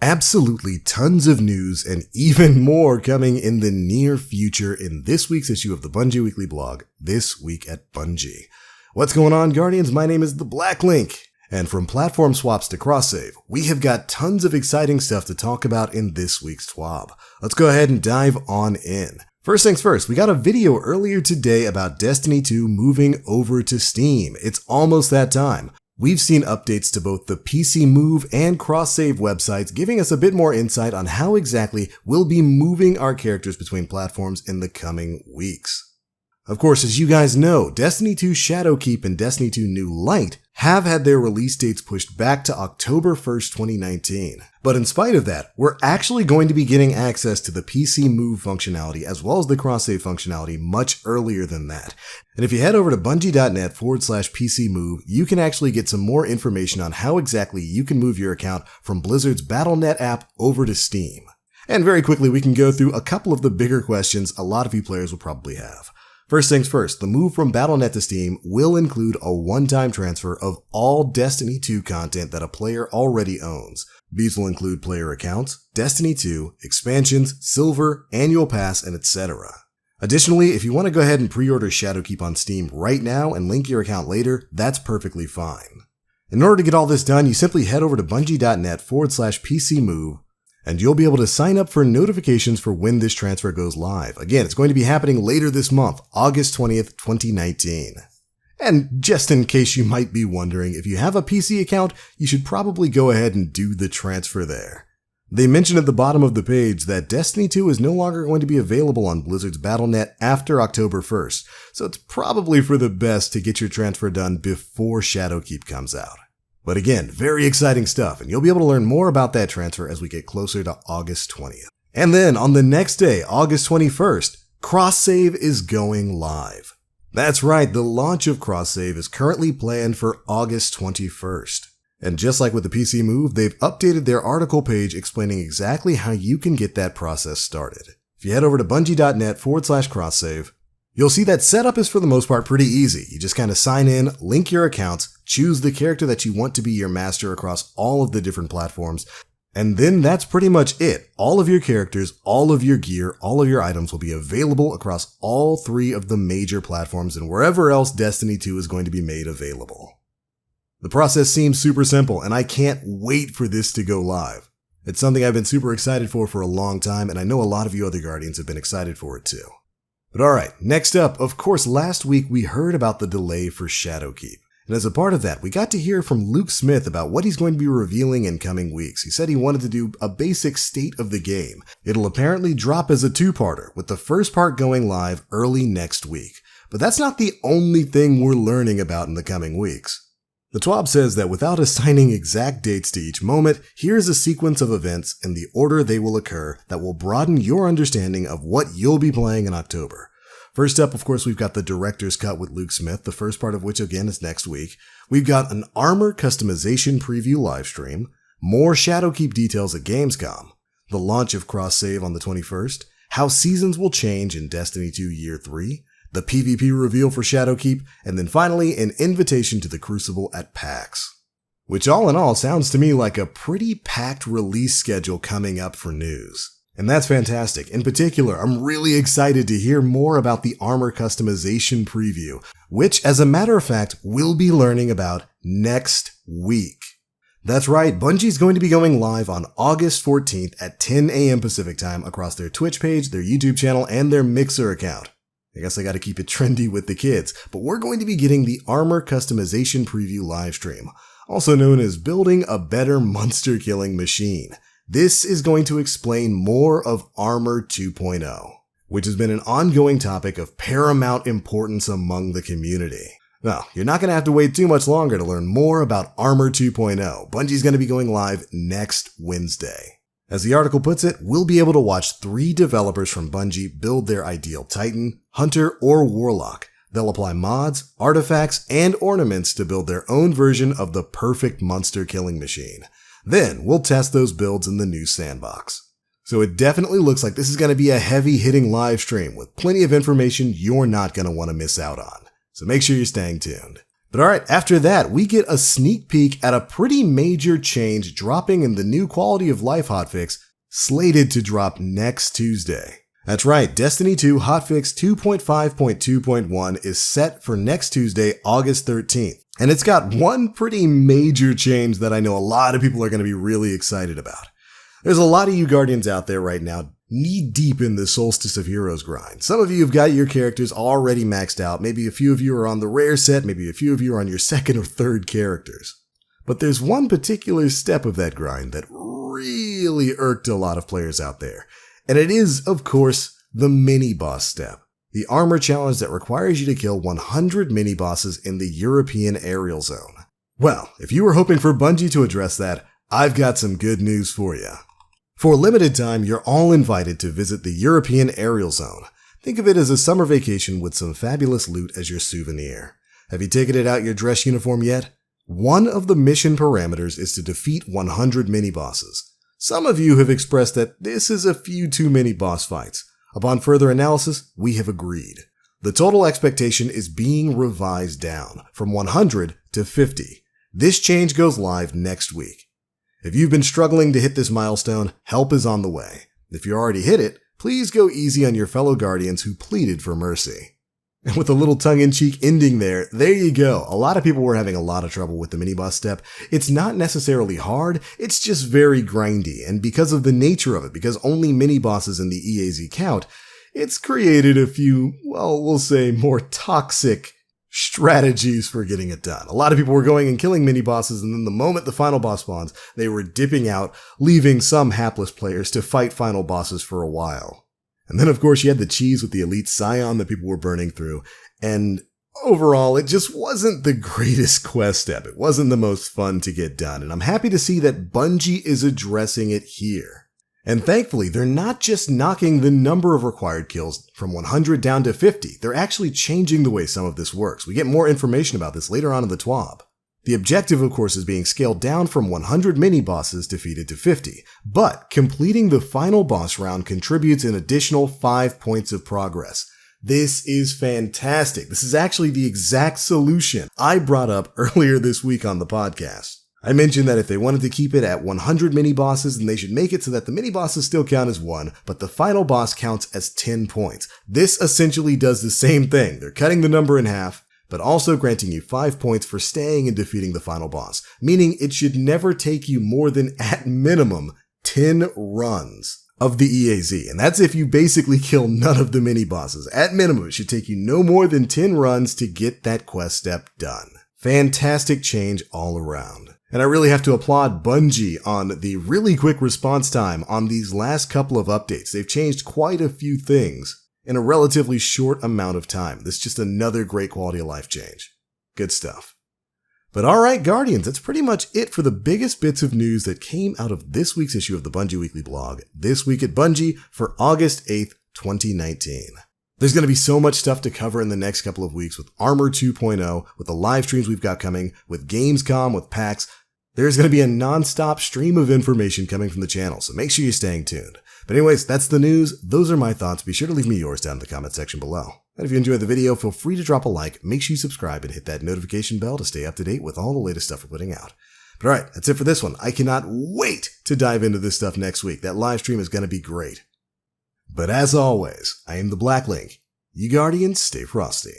Absolutely tons of news and even more coming in the near future in this week's issue of the Bungie Weekly blog, This Week at Bungie. What's going on, Guardians? My name is The Black Link, and from platform swaps to CrossSave, we have got tons of exciting stuff to talk about in this week's TWAB. Let's go ahead and dive on in. First things first, we got a video earlier today about Destiny 2 moving over to Steam. It's almost that time. We've seen updates to both the PC Move and CrossSave websites, giving us a bit more insight on how exactly we'll be moving our characters between platforms in the coming weeks. Of course, as you guys know, Destiny 2 Shadowkeep and Destiny 2 New Light have had their release dates pushed back to October 1st, 2019. But in spite of that, we're actually going to be getting access to the PC Move functionality as well as the CrossSave functionality much earlier than that. And if you head over to bungie.net/PC Move, you can actually get some more information on how exactly you can move your account from Blizzard's Battle.net app over to Steam. And very quickly, we can go through a couple of the bigger questions a lot of you players will probably have. First things first, the move from Battle.net to Steam will include a one-time transfer of all Destiny 2 content that a player already owns. These will include player accounts, Destiny 2, expansions, silver, annual pass, and etc. Additionally, if you want to go ahead and pre-order Shadowkeep on Steam right now and link your account later, that's perfectly fine. In order to get all this done, you simply head over to bungie.net/PC Move, and you'll be able to sign up for notifications for when this transfer goes live. Again, it's going to be happening later this month, August 20th, 2019. And just in case you might be wondering, if you have a PC account, you should probably go ahead and do the transfer there. They mention at the bottom of the page that Destiny 2 is no longer going to be available on Blizzard's Battle.net after October 1st, so it's probably for the best to get your transfer done before Shadowkeep comes out. But again, very exciting stuff, and you'll be able to learn more about that transfer as we get closer to August 20th. And then on the next day, August 21st, CrossSave is going live. That's right, the launch of CrossSave is currently planned for August 21st. And just like with the PC Move, they've updated their article page explaining exactly how you can get that process started. If you head over to bungie.net/CrossSave, you'll see that setup is for the most part pretty easy. You just kind of sign in, link your accounts, choose the character that you want to be your master across all of the different platforms, and then that's pretty much it. All of your characters, all of your gear, all of your items will be available across all three of the major platforms and wherever else Destiny 2 is going to be made available. The process seems super simple, and I can't wait for this to go live. It's something I've been super excited for a long time, and I know a lot of you other Guardians have been excited for it too. But alright, next up, of course, last week we heard about the delay for Shadowkeep. And as a part of that, we got to hear from Luke Smith about what he's going to be revealing in coming weeks. He said he wanted to do a basic state of the game. It'll apparently drop as a two-parter, with the first part going live early next week. But that's not the only thing we're learning about in the coming weeks. The TWAB says that without assigning exact dates to each moment, here's a sequence of events in the order they will occur that will broaden your understanding of what you'll be playing in October. First up, of course, we've got the Director's Cut with Luke Smith, the first part of which, again, is next week. We've got an armor customization preview livestream, more Shadowkeep details at Gamescom, the launch of CrossSave on the 21st, how seasons will change in Destiny 2 Year 3, the PvP reveal for Shadowkeep, and then finally an invitation to the Crucible at PAX. Which all in all sounds to me like a pretty packed release schedule coming up for news. And that's fantastic. In particular, I'm really excited to hear more about the armor customization preview, which, as a matter of fact, we'll be learning about next week. That's right, Bungie's going to be going live on August 14th at 10 a.m. Pacific time across their Twitch page, their YouTube channel, and their Mixer account. I guess I gotta keep it trendy with the kids, but we're going to be getting the armor customization preview livestream, also known as Building a Better Monster Killing Machine. This is going to explain more of Armor 2.0, which has been an ongoing topic of paramount importance among the community. Well, you're not going to have to wait too much longer to learn more about Armor 2.0. Bungie's going to be going live next Wednesday. As the article puts it, we'll be able to watch 3 developers from Bungie build their ideal Titan, Hunter, or Warlock. They'll apply mods, artifacts, and ornaments to build their own version of the perfect monster killing machine. Then we'll test those builds in the new sandbox. So it definitely looks like this is going to be a heavy-hitting live stream with plenty of information you're not going to want to miss out on. So make sure you're staying tuned. But alright, after that, we get a sneak peek at a pretty major change dropping in the new quality of life hotfix, slated to drop next Tuesday. That's right, Destiny 2 hotfix 2.5.2.1 is set for next Tuesday, August 13th. And it's got one pretty major change that I know a lot of people are going to be really excited about. There's a lot of you Guardians out there right now knee-deep in the Solstice of Heroes grind. Some of you have got your characters already maxed out, maybe a few of you are on the rare set, maybe a few of you are on your second or third characters. But there's one particular step of that grind that really irked a lot of players out there. And it is, of course, the mini-boss step. The armor challenge that requires you to kill 100 mini-bosses in the European aerial zone. Well, if you were hoping for Bungie to address that, I've got some good news for you. For a limited time, you're all invited to visit the European aerial zone. Think of it as a summer vacation with some fabulous loot as your souvenir. Have you taken it out your dress uniform yet? One of the mission parameters is to defeat 100 mini-bosses. Some of you have expressed that this is a few too many boss fights. Upon further analysis, we have agreed. The total expectation is being revised down from 100 to 50. This change goes live next week. If you've been struggling to hit this milestone, help is on the way. If you already hit it, please go easy on your fellow Guardians who pleaded for mercy. And with a little tongue-in-cheek ending there you go. A lot of people were having a lot of trouble with the mini-boss step. It's not necessarily hard, it's just very grindy, and because of the nature of it, because only mini-bosses in the EAZ count, it's created a few, well, we'll say more toxic strategies for getting it done. A lot of people were going and killing mini-bosses, and then the moment the final boss spawns, they were dipping out, leaving some hapless players to fight final bosses for a while. And then, of course, you had the cheese with the Elite Scion that people were burning through. And overall, it just wasn't the greatest quest step. It wasn't the most fun to get done. And I'm happy to see that Bungie is addressing it here. And thankfully, they're not just knocking the number of required kills from 100 down to 50. They're actually changing the way some of this works. We get more information about this later on in the TWAB. The objective, of course, is being scaled down from 100 mini-bosses defeated to 50, but completing the final boss round contributes an additional 5 points of progress. This is fantastic. This is actually the exact solution I brought up earlier this week on the podcast. I mentioned that if they wanted to keep it at 100 mini-bosses, then they should make it so that the mini-bosses still count as 1, but the final boss counts as 10 points. This essentially does the same thing. They're cutting the number in half, but also granting you 5 points for staying and defeating the final boss, meaning it should never take you more than, at minimum, 10 runs of the EAZ, and that's if you basically kill none of the mini-bosses. At minimum, it should take you no more than 10 runs to get that quest step done. Fantastic change all around. And I really have to applaud Bungie on the really quick response time on these last couple of updates. They've changed quite a few things in a relatively short amount of time. This is just another great quality of life change. Good stuff. But alright, Guardians, that's pretty much it for the biggest bits of news that came out of this week's issue of the Bungie Weekly Blog, This Week at Bungie, for August 8th, 2019. There's going to be so much stuff to cover in the next couple of weeks with Armor 2.0, with the live streams we've got coming, with Gamescom, with PAX. There's going to be a non-stop stream of information coming from the channel, so make sure you're staying tuned. But anyways, that's the news. Those are my thoughts. Be sure to leave me yours down in the comment section below. And if you enjoyed the video, feel free to drop a like, make sure you subscribe, and hit that notification bell to stay up to date with all the latest stuff we're putting out. But alright, that's it for this one. I cannot wait to dive into this stuff next week. That live stream is going to be great. But as always, I am the Black Link. You Guardians, stay frosty.